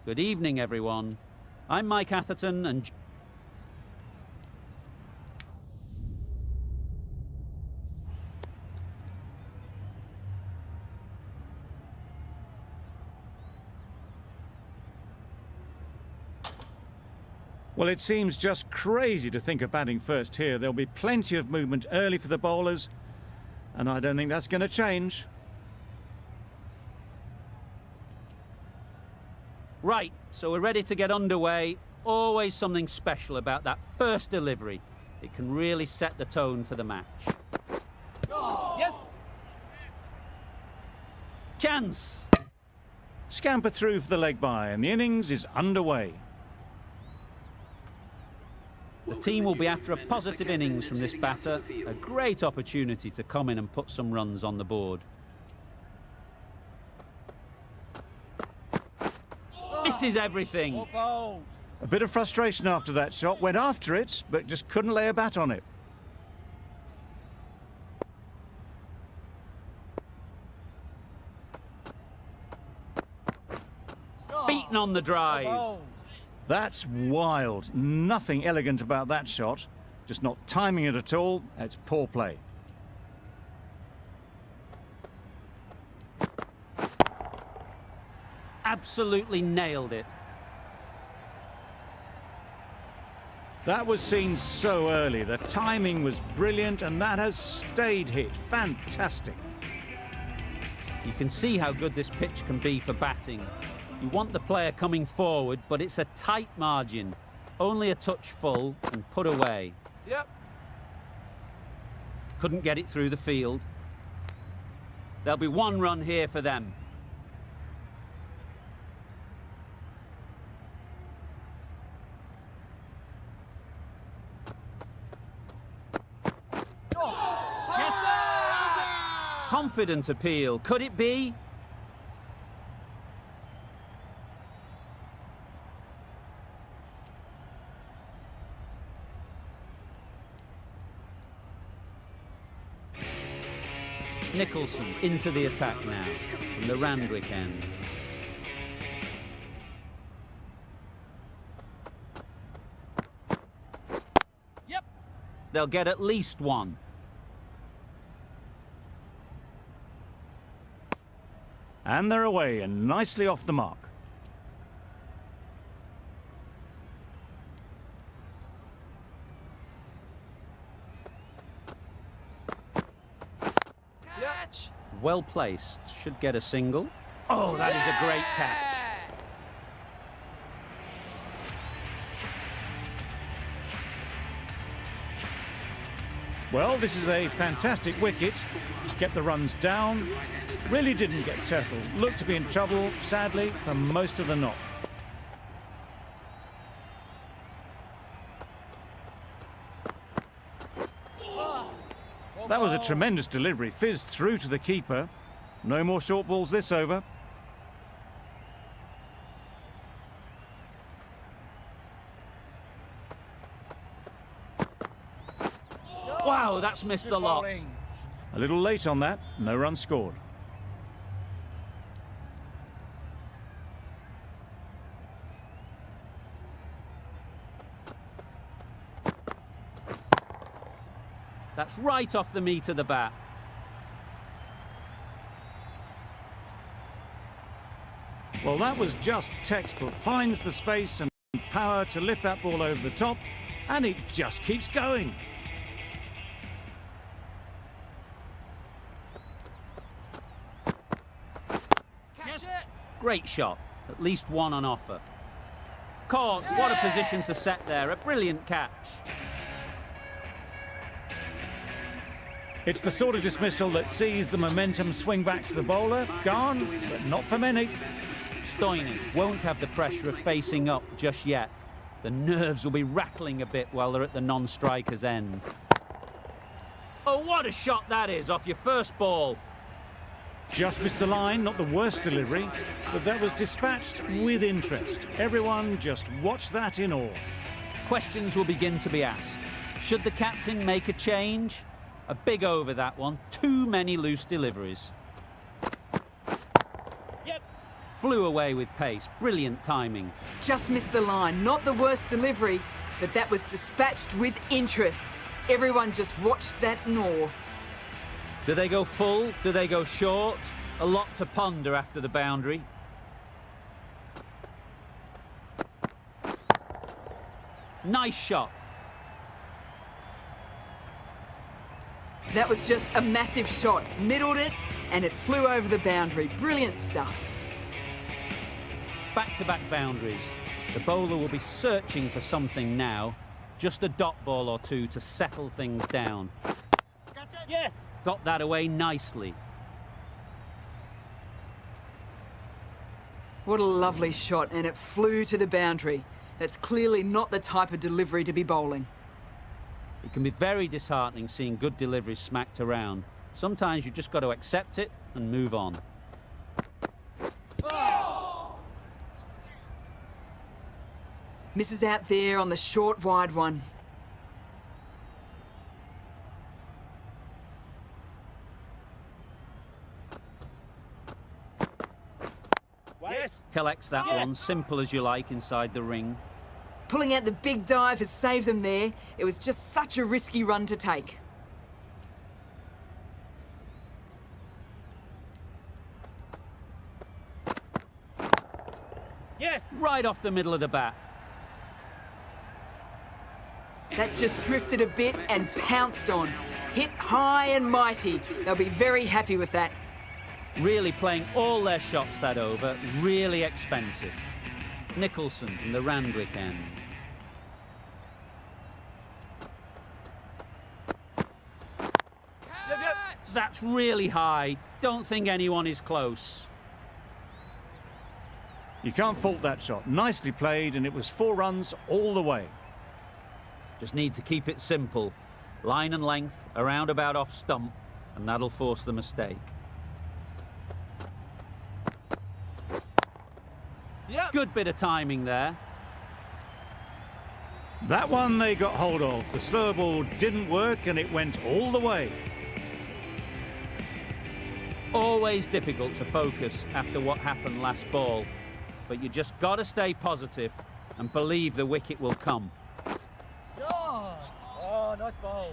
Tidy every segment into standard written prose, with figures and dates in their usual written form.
Good evening, everyone. I'm Mike Atherton and... Well, it seems just crazy to think of batting first here. There'll be plenty of movement early for the bowlers, and I don't think that's going to change. Right, so we're ready to get underway. Always something special about that first delivery. It can really set the tone for the match. Yes. Chance! Scamper through for the leg bye, and the innings is underway. The team will be after a positive innings from this batter. A great opportunity to come in and put some runs on the board. Misses everything. A bit of frustration after that shot. Went after it, but just couldn't lay a bat on it. Beaten on the drive. That's wild. Nothing elegant about that shot. Just not timing it at all. It's poor play. Absolutely nailed it. That was seen so early. The timing was brilliant, and that has stayed hit. Fantastic. You can see how good this pitch can be for batting. You want the player coming forward, but it's a tight margin. Only a touch full and put away. Yep. Couldn't get it through the field. There'll be one run here for them. Yes. Confident appeal. Could it be? Nicholson into the attack now from the Randwick end. Yep. They'll get at least one. And they're away and nicely off the mark. Catch. Well placed. Should get a single. Oh, that is a great catch. Well, this is a fantastic wicket. Get the runs down. Really didn't get settled. Looked to be in trouble, sadly, for most of the knock. That was a tremendous delivery. Fizzed through to the keeper. No more short balls this over. Wow, that's missed the lot. A little late on that. No run scored. That's right off the meat of the bat. Well, that was just textbook. Finds the space and power to lift that ball over the top, and it just keeps going. Catch it. Great shot. At least one on offer. Caught. What a position to set there. A brilliant catch. It's the sort of dismissal that sees the momentum swing back to the bowler. Gone, but not for many. Stoinis won't have the pressure of facing up just yet. The nerves will be rattling a bit while they're at the non-striker's end. Oh, what a shot that is off your first ball. Just missed the line, not the worst delivery, but that was dispatched with interest. Everyone just watched that in awe. Questions will begin to be asked. Should the captain make a change? A big over that one. Too many loose deliveries. Yep. Flew away with pace. Brilliant timing. Just missed the line. Not the worst delivery, but that was dispatched with interest. Everyone just watched that gnaw. Do they go full? Do they go short? A lot to ponder after the boundary. Nice shot. That was just a massive shot. Middled it, and it flew over the boundary. Brilliant stuff. Back-to-back boundaries. The bowler will be searching for something now. Just a dot ball or two to settle things down. Yes. Got that away nicely. What a lovely shot, and it flew to the boundary. That's clearly not the type of delivery to be bowling. It can be very disheartening seeing good deliveries smacked around. Sometimes you just got to accept it and move on. Misses out there on the short, wide one. Yes. Collects that Yes. one, simple as you like, inside the ring. Pulling out the big dive has saved them there. It was just such a risky run to take. Yes. Right off the middle of the bat. That just drifted a bit and pounced on. Hit high and mighty. They'll be very happy with that. Really playing all their shots that over. Really expensive. Nicholson in the Randwick end. That's really high. Don't think anyone is close. You can't fault that shot. Nicely played, and it was 4 runs all the way. Just need to keep it simple. Line and length, around about off stump, and that'll force the mistake. Yep. Good bit of timing there. That one they got hold of. The slow ball didn't work, and it went all the way. Always difficult to focus after what happened last ball, but you just got to stay positive and believe the wicket will come. Oh, nice bowl.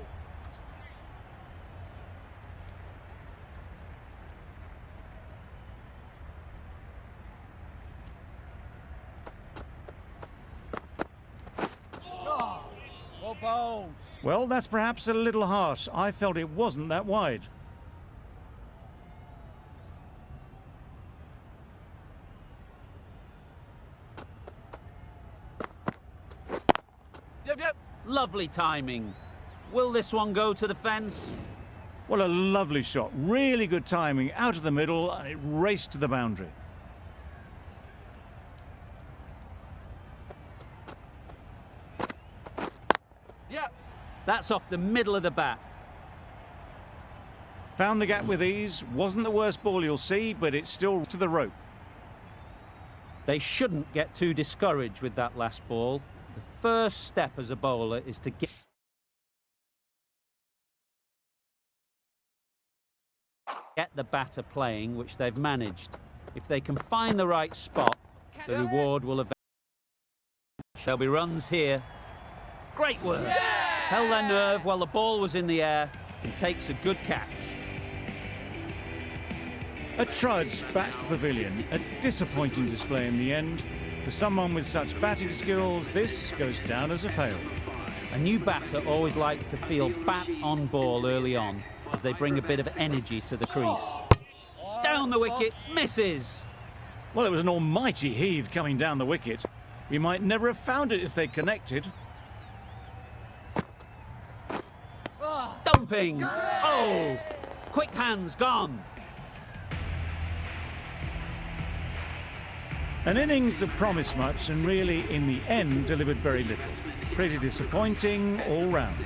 Well bowled. Well, that's perhaps a little harsh. I felt it wasn't that wide. Yep. Lovely timing. Will this one go to the fence? Well, a lovely shot. Really good timing. Out of the middle, and it raced to the boundary. Yep. That's off the middle of the bat. Found the gap with ease. Wasn't the worst ball you'll see, but it's still to the rope. They shouldn't get too discouraged with that last ball. The first step as a bowler is to get the batter playing, which they've managed. If they can find the right spot, the reward will eventually. There'll be runs here. Great work. Yeah! Held their nerve while the ball was in the air and takes a good catch. A trudge back to the pavilion. A disappointing display in the end. For someone with such batting skills, this goes down as a fail. A new batter always likes to feel bat on ball early on as they bring a bit of energy to the crease. Down the wicket, misses. Well, it was an almighty heave coming down the wicket. We might never have found it if they'd connected. Dumping. Oh, quick hands gone. An innings that promised much and really, in the end, delivered very little. Pretty disappointing all round.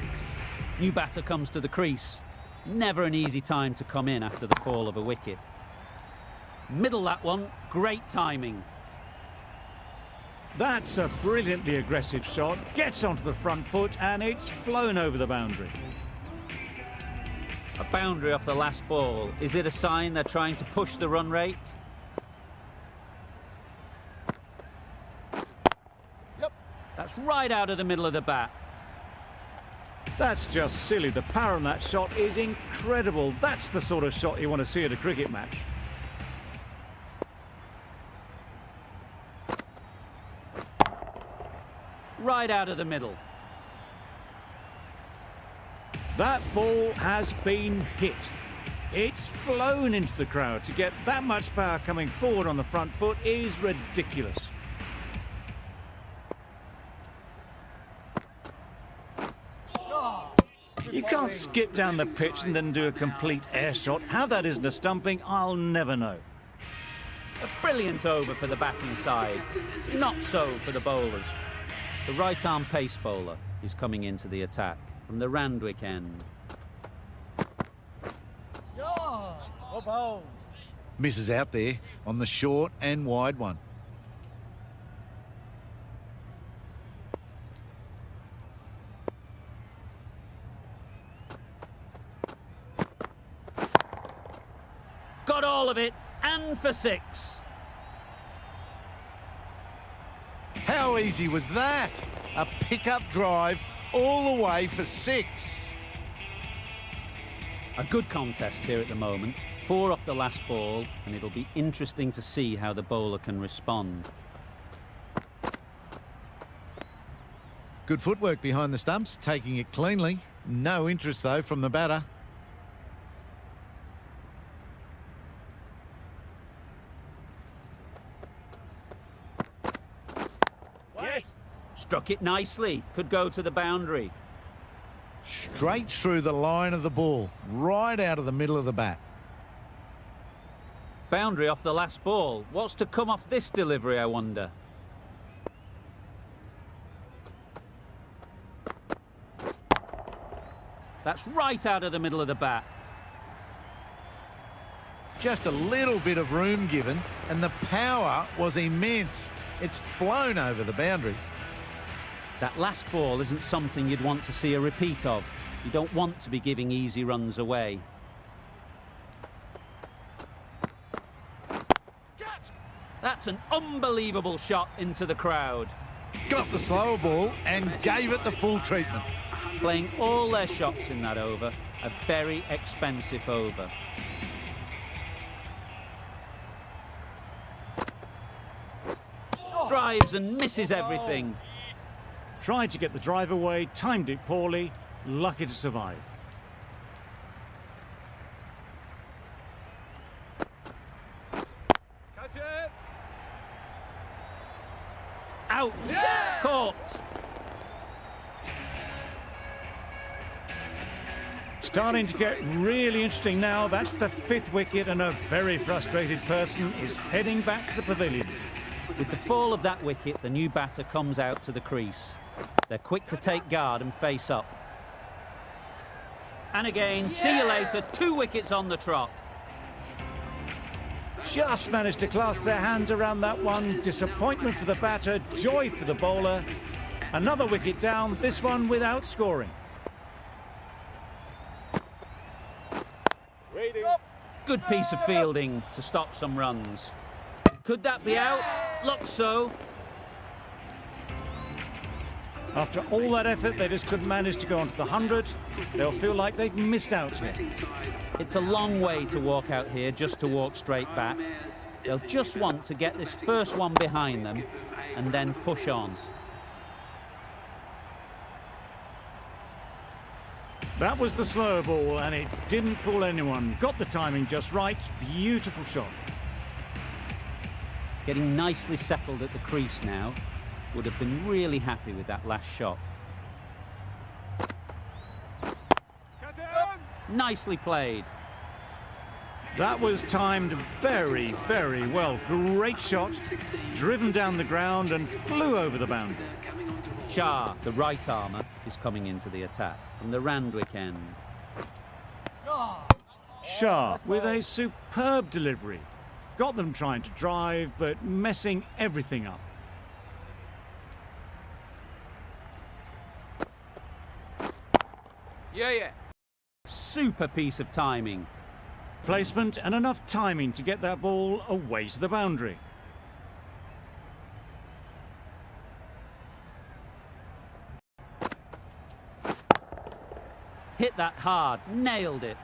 New batter comes to the crease. Never an easy time to come in after the fall of a wicket. Middle that one, great timing. That's a brilliantly aggressive shot. Gets onto the front foot and it's flown over the boundary. A boundary off the last ball. Is it a sign they're trying to push the run rate? That's right out of the middle of the bat. That's just silly. The power on that shot is incredible. That's the sort of shot you want to see at a cricket match. Right out of the middle. That ball has been hit. It's flown into the crowd. To get that much power coming forward on the front foot is ridiculous. You can't skip down the pitch and then do a complete air shot. How that isn't a stumping, I'll never know. A brilliant over for the batting side. Not so for the bowlers. The right-arm pace bowler is coming into the attack from the Randwick end. Yeah. Well bowled. Misses out there on the short and wide one. Got all of it, and for 6. How easy was that? A pickup drive all the way for 6. A good contest here at the moment. 4 off the last ball, and it'll be interesting to see how the bowler can respond. Good footwork behind the stumps, taking it cleanly. No interest, though, from the batter. Yes. Struck it nicely. Could go to the boundary. Straight through the line of the ball, right out of the middle of the bat. Boundary off the last ball. What's to come off this delivery, I wonder? That's right out of the middle of the bat. Just a little bit of room given, and the power was immense. It's flown over the boundary. That last ball isn't something you'd want to see a repeat of. You don't want to be giving easy runs away. That's an unbelievable shot into the crowd. Got the slower ball and gave it the full treatment. Playing all their shots in that over. A very expensive over. Drives and misses everything. Tried to get the drive away, timed it poorly, lucky to survive. Catch it. Out. Caught. Starting to get really interesting now. That's the 5th wicket, and a very frustrated person is heading back to the pavilion. With the fall of that wicket, the new batter comes out to the crease. They're quick to take guard and face up. And again, see you later, 2 wickets on the trot. Just managed to clasp their hands around that one. Disappointment for the batter, joy for the bowler. Another wicket down, this one without scoring. Reading. Good piece of fielding to stop some runs. Could that be out? Looks so. After all that effort, they just couldn't manage to go onto the 100. They'll feel like they've missed out here. It's a long way to walk out here just to walk straight back. They'll just want to get this first one behind them and then push on. That was the slower ball, and it didn't fool anyone. Got the timing just right. Beautiful shot. Getting nicely settled at the crease now. Would have been really happy with that last shot. Catch it. Nicely played. That was timed very, very well. Great shot. Driven down the ground and flew over the boundary. Shah, the right armour, is coming into the attack from the Randwick end. Shah with a superb delivery. Got them trying to drive, but messing everything up. Yeah. Super piece of timing. Placement and enough timing to get that ball away to the boundary. Hit that hard, nailed it.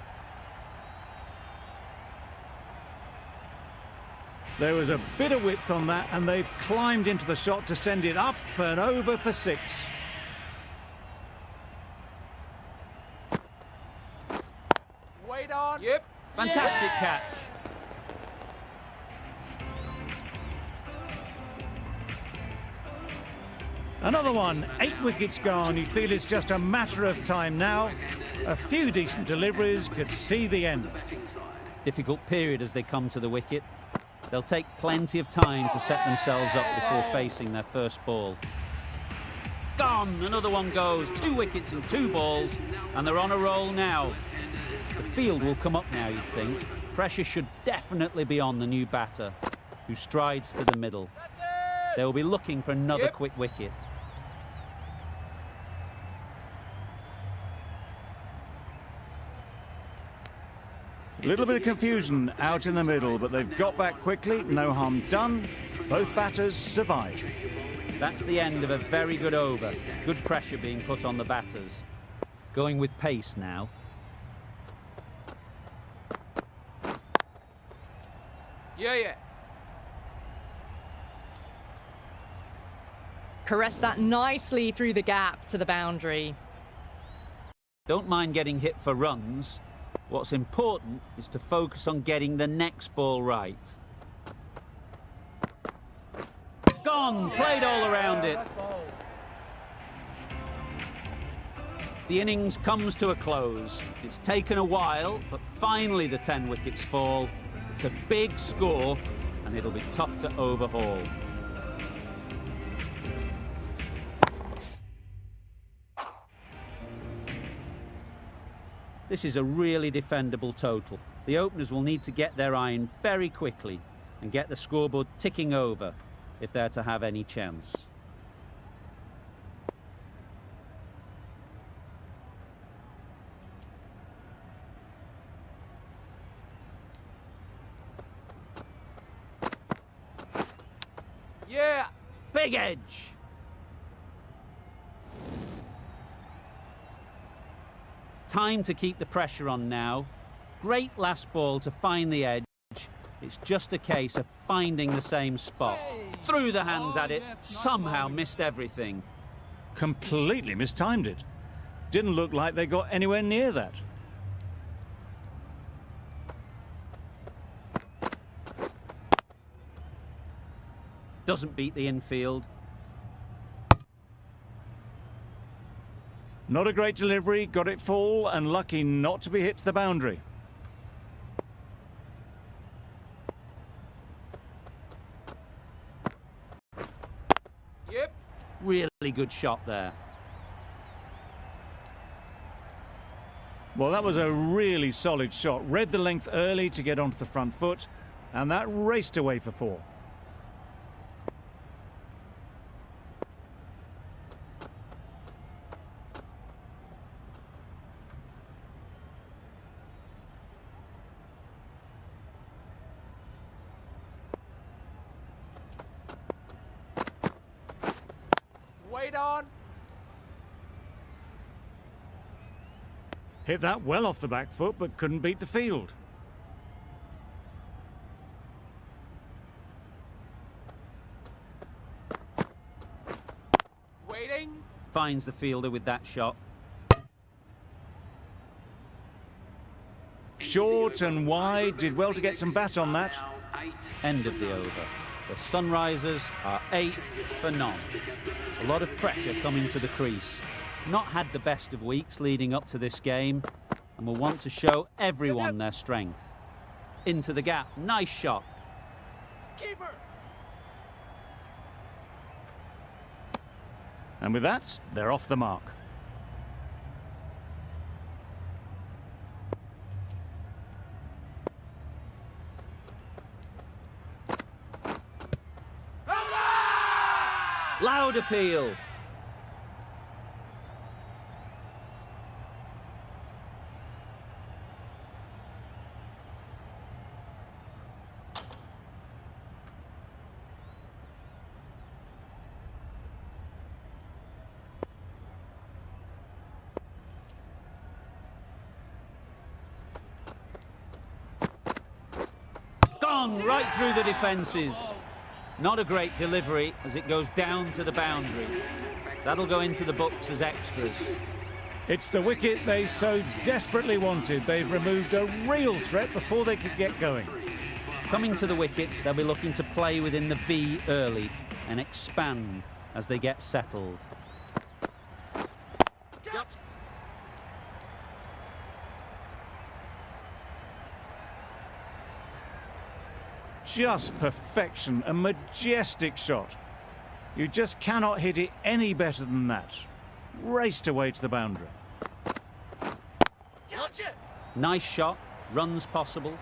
There was a bit of width on that, and they've climbed into the shot to send it up and over for 6. Wait on. Yep. Fantastic catch. Another one, 8 wickets gone. You feel it's just a matter of time now. A few decent deliveries could see the end. Difficult period as they come to the wicket. They'll take plenty of time to set themselves up before facing their first ball. Gone, another one goes. 2 wickets and 2 balls, and they're on a roll now. The field will come up now, you'd think. Pressure should definitely be on the new batter, who strides to the middle. They will be looking for another quick wicket. A little bit of confusion out in the middle, but they've got back quickly. No harm done. Both batters survive. That's the end of a very good over. Good pressure being put on the batters. Going with pace now. Yeah. Caress that nicely through the gap to the boundary. Don't mind getting hit for runs. What's important is to focus on getting the next ball right. Gone! Played all around it. The innings comes to a close. It's taken a while, but finally the 10 wickets fall. It's a big score, and it'll be tough to overhaul. This is a really defendable total. The openers will need to get their iron very quickly and get the scoreboard ticking over if they're to have any chance. Yeah. Big edge! Time to keep the pressure on now. Great last ball to find the edge. It's just a case of finding the same spot. Threw the hands at it, somehow missed everything. Completely mistimed it. Didn't look like they got anywhere near that. Doesn't beat the infield. Not a great delivery, got it full and lucky not to be hit to the boundary. Yep. Really good shot there. Well, that was a really solid shot. Read the length early to get onto the front foot, and that raced away for 4. Wait on. Hit that well off the back foot, but couldn't beat the field. Waiting. Finds the fielder with that shot. Short and wide, did well to get some bat on that. End of the over. The Sunrisers are 8 for none. A lot of pressure coming to the crease. Not had the best of weeks leading up to this game, and will want to show everyone their strength. Into the gap, nice shot. Keeper. And with that, they're off the mark. Loud appeal. Gone right through the defences. Not a great delivery as it goes down to the boundary. That'll go into the books as extras. It's the wicket they so desperately wanted. They've removed a real threat before they could get going. Coming to the wicket, they'll be looking to play within the V early and expand as they get settled. Just perfection, a majestic shot. You just cannot hit it any better than that. Raced away to the boundary. Nice shot, runs possible.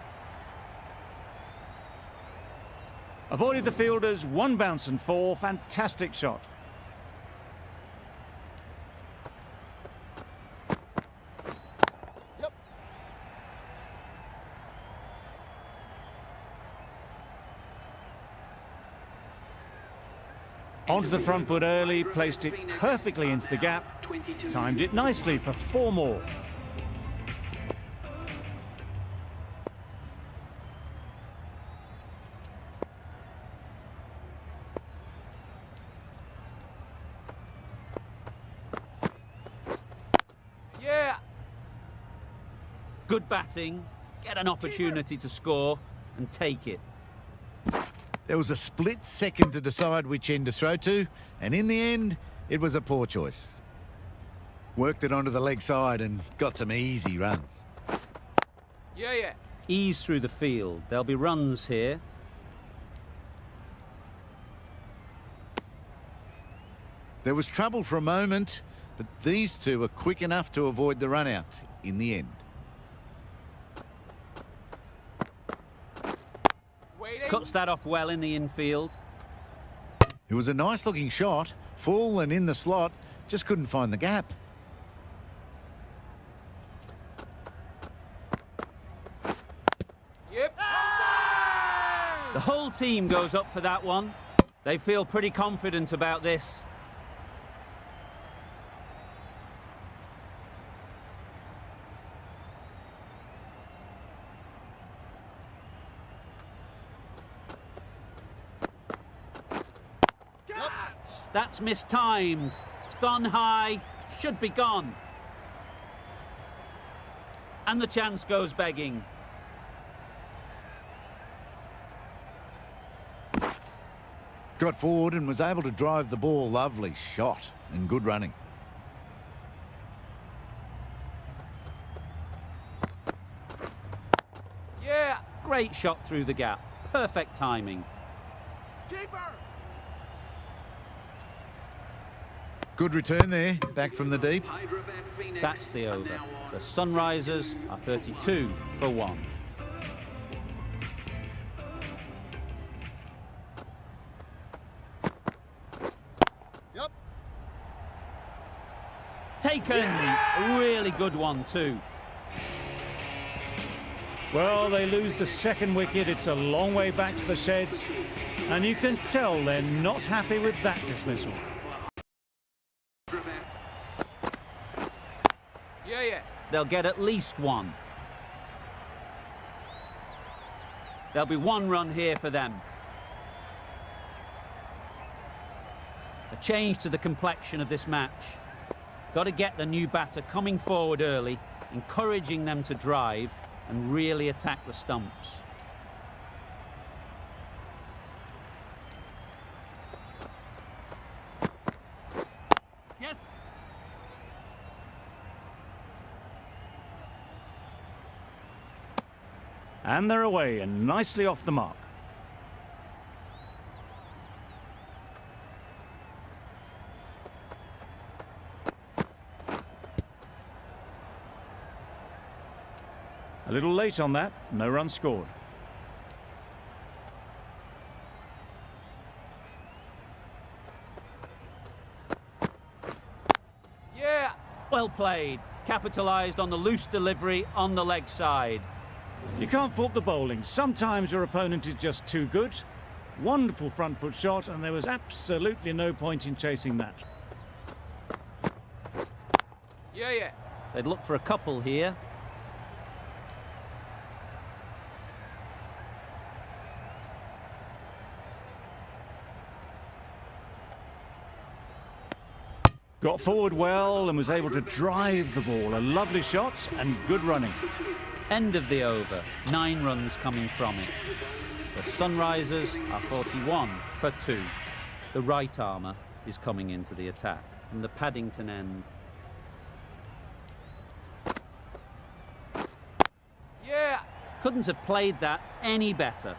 Avoided the fielders, one bounce and four. Fantastic shot. Onto the front foot early, placed it perfectly into the gap, timed it nicely for four more. Yeah. Good batting, get an opportunity to score and take it. There was a split second to decide which end to throw to, and in the end, it was a poor choice. Worked it onto the leg side and got some easy runs. Yeah. Ease through the field. There'll be runs here. There was trouble for a moment, but these two were quick enough to avoid the run-out in the end. Cuts that off well in the infield. It was a nice-looking shot, full and in the slot, just couldn't find the gap. Yep. The whole team goes up for that one. They feel pretty confident about this. That's mistimed. It's gone high. Should be gone. And the chance goes begging. Got forward and was able to drive the ball. Lovely shot and good running. Yeah. Great shot through the gap. Perfect timing. Keeper. Good return there, back from the deep. That's the over. The Sunrisers are 32 for 1. Yep. Taken! A really good one too. Well, they lose the second wicket. It's a long way back to the sheds, and you can tell they're not happy with that dismissal. Yeah. They'll get at least one. There'll be one run here for them. A change to the complexion of this match. Got to get the new batter coming forward early, encouraging them to drive and really attack the stumps. Yes. And they're away and nicely off the mark. A little late on that, no run scored. Yeah. Well played. Capitalised on the loose delivery on the leg side. You can't fault the bowling. Sometimes your opponent is just too good. Wonderful front foot shot, and there was absolutely no point in chasing that. Yeah. They'd look for a couple here. Got forward well and was able to drive the ball. A lovely shot and good running. End of the over. 9 runs coming from it. The Sunrisers are 41 for 2. The right armour is coming into the attack from the Paddington end. Yeah. Couldn't have played that any better.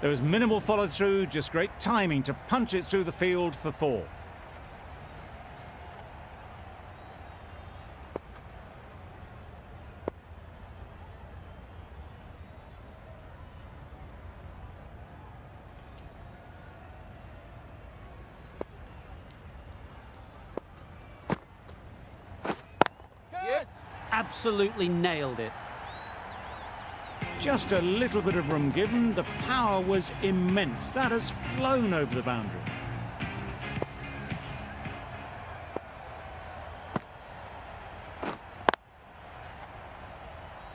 There was minimal follow-through, just great timing to punch it through the field for 4. Yep. Absolutely nailed it. Just a little bit of room given. The power was immense. That has flown over the boundary.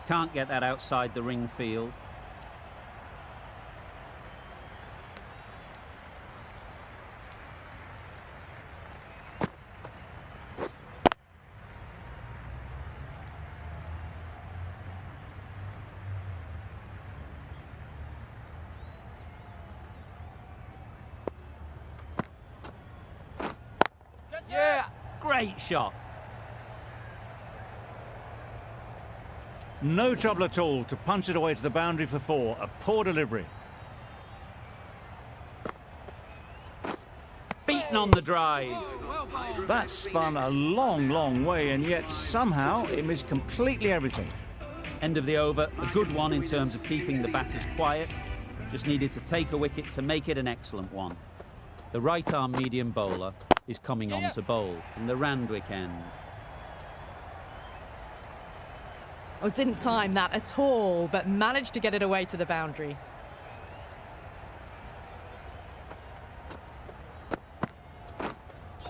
Can't get that outside the ring field. Yeah. Great shot. No trouble at all to punch it away to the boundary for 4. A poor delivery. Beaten on the drive. Well bowled. That spun a long, long way, and yet somehow it missed completely everything. End of the over. A good one in terms of keeping the batters quiet. Just needed to take a wicket to make it an excellent one. The right-arm medium bowler is coming on to bowl in the Randwick end. Oh, didn't time that at all, but managed to get it away to the boundary.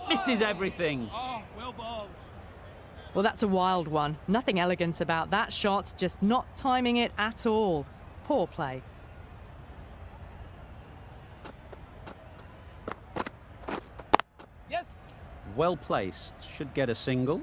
Misses everything. Oh, well bowled. Well, that's a wild one. Nothing elegant about that shot, just not timing it at all. Poor play. Yes. Well placed. Should get a single.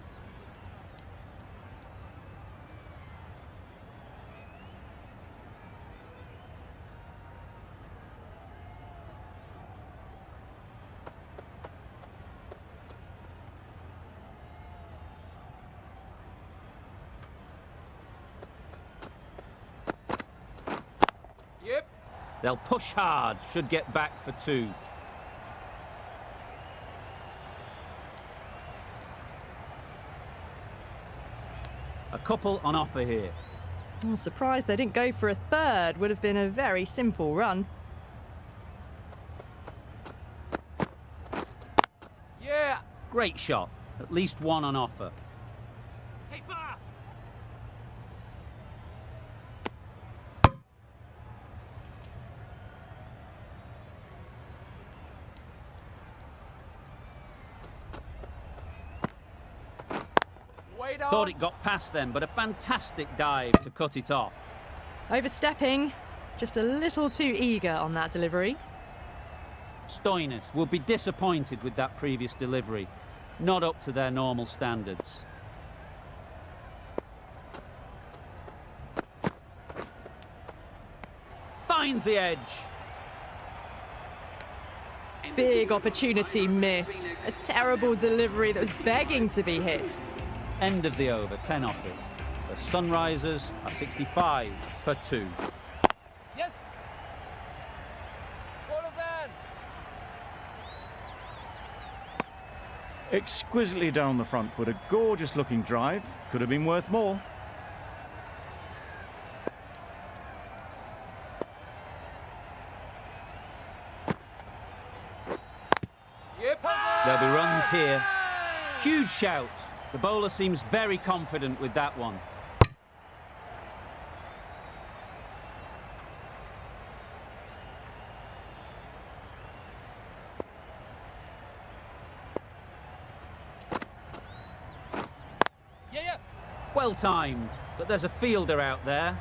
Yep. They'll push hard. Should get back for 2. A couple on offer here. I'm surprised they didn't go for a third. Would have been a very simple run. Yeah. Great shot. At least 1 on offer. Hey, pa. Wait on. Thought it got past them, but a fantastic dive to cut it off. Overstepping, just a little too eager on that delivery. Stoinis will be disappointed with that previous delivery. Not up to their normal standards. Finds the edge. Big opportunity missed. A terrible delivery that was begging to be hit. End of the over, 10 off it. The Sunrisers are 65 for 2. Yes. Bowler then. Exquisitely down the front foot. A gorgeous looking drive. Could have been worth more. Yep. There'll be runs here. Huge shout. The bowler seems very confident with that one. Yeah. Well timed, but there's a fielder out there.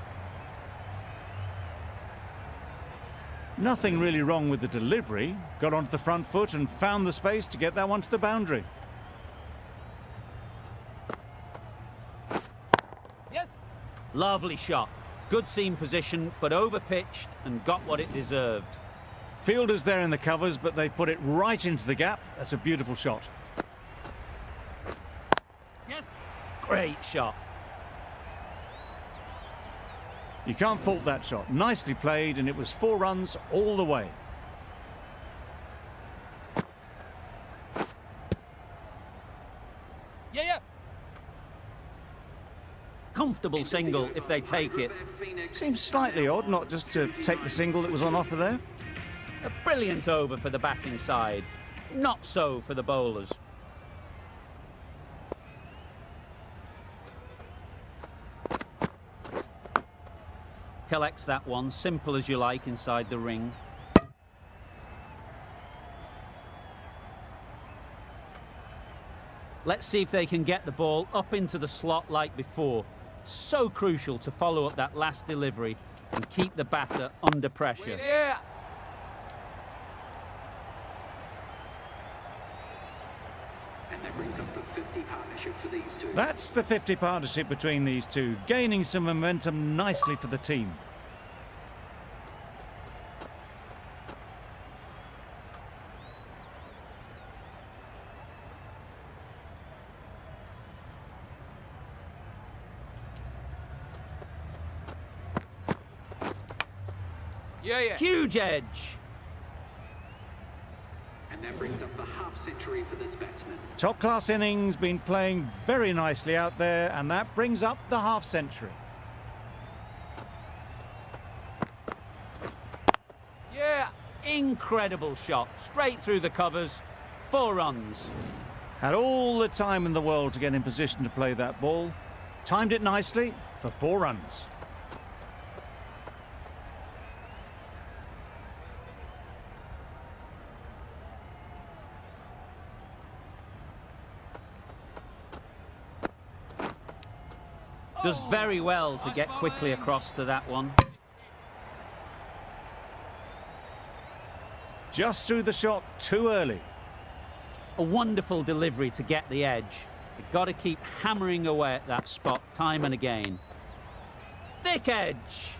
Nothing really wrong with the delivery. Got onto the front foot and found the space to get that one to the boundary. Yes. Lovely shot. Good seam position, but over-pitched and got what it deserved. Fielders there in the covers, but they put it right into the gap. That's a beautiful shot. Yes. Great shot. You can't fault that shot. Nicely played, and it was 4 runs all the way. Yeah, yeah. Comfortable single if they take it. Seems slightly odd not just to take the single that was on offer there. A brilliant over for the batting side. Not so for the bowlers. Collects that one, simple as you like, inside the ring. Let's see if they can get the ball up into the slot like before. So crucial to follow up that last delivery and keep the batter under pressure. Yeah. That's the 50 partnership between these two, gaining some momentum nicely for the team. Yeah, yeah. Huge edge. And that brings up the half century for this batsman. Top class innings, been playing very nicely out there, and that brings up the half century. Yeah. Incredible shot. Straight through the covers. 4 runs. Had all the time in the world to get in position to play that ball. Timed it nicely for 4 runs. Does very well to get quickly across to that one. Just threw the shot too early. A wonderful delivery to get the edge. You've got to keep hammering away at that spot time and again. Thick edge.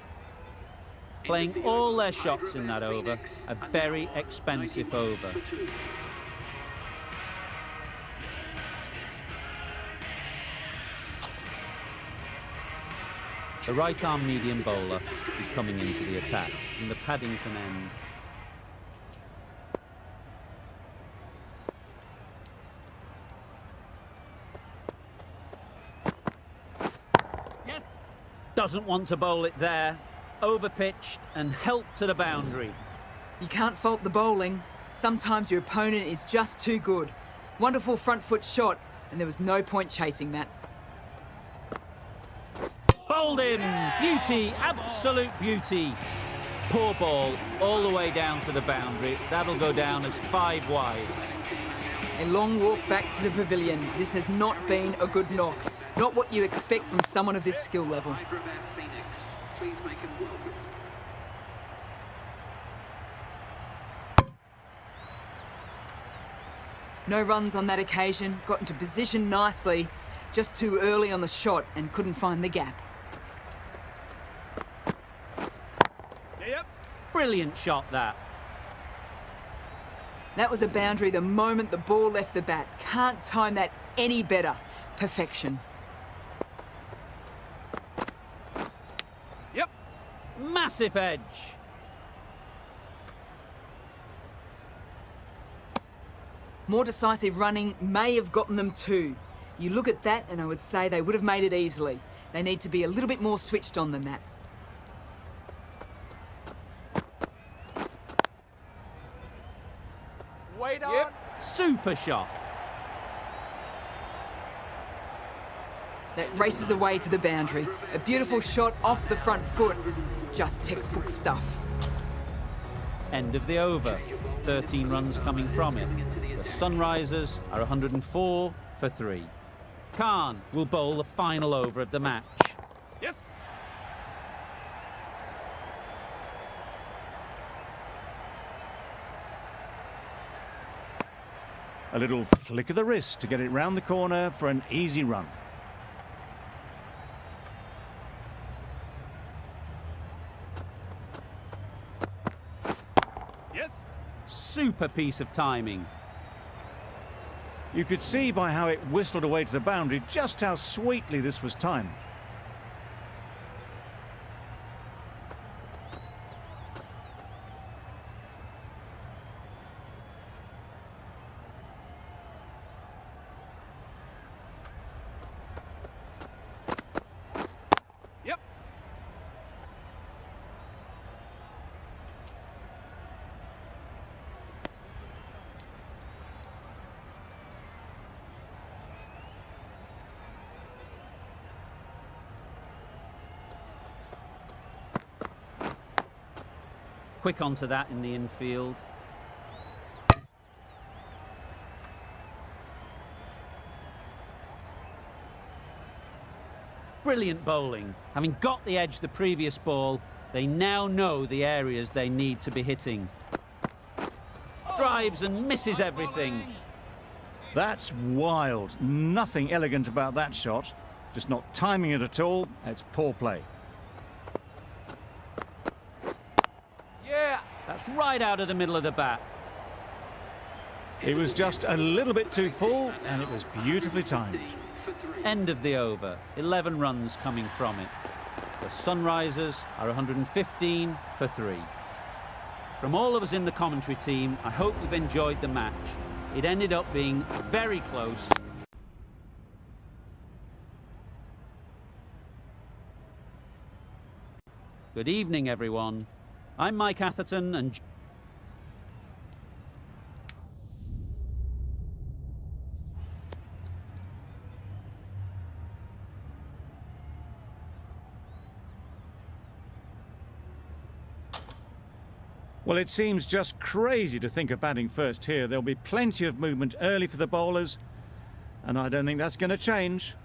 Playing all their shots in that over. A very expensive over. The right-arm medium bowler is coming into the attack from the Paddington end. Yes. Doesn't want to bowl it there. Overpitched and helped to the boundary. You can't fault the bowling. Sometimes your opponent is just too good. Wonderful front foot shot, and there was no point chasing that. Bowled in. Beauty, absolute beauty. Poor ball all the way down to the boundary. That'll go down as 5 wides. A long walk back to the pavilion. This has not been a good knock. Not what you expect from someone of this skill level. Hyderabad Phoenix, please make him welcome. No runs on that occasion. Got into position nicely. Just too early on the shot and couldn't find the gap. Yep. Brilliant shot that. That was a boundary the moment the ball left the bat. Can't time that any better. Perfection. Yep. Massive edge. More decisive running may have gotten them too. You look at that and I would say they would have made it easily. They need to be a little bit more switched on than that. Wait on. Yep. Super shot. That races away to the boundary. A beautiful shot off the front foot. Just textbook stuff. End of the over. 13 runs coming from it. The Sunrisers are 104 for 3. Khan will bowl the final over of the match. Yes. A little flick of the wrist to get it round the corner for an easy run. Yes. Super piece of timing. You could see by how it whistled away to the boundary just how sweetly this was timed. Yep. Quick onto that in the infield. Brilliant bowling. Having got the edge the previous ball, they now know the areas they need to be hitting. Drives and misses everything. That's wild. Nothing elegant about that shot. Just not timing it at all. It's poor play. Yeah. That's right out of the middle of the bat. It was just a little bit too full, and it was beautifully timed. End of the over. 11 runs coming from it. The Sunrisers are 115 for 3. From all of us in the commentary team, I hope you've enjoyed the match. It ended up being very close. Good evening, everyone. I'm Mike Atherton and... Well, it seems just crazy to think of batting first here. There'll be plenty of movement early for the bowlers, and I don't think that's going to change.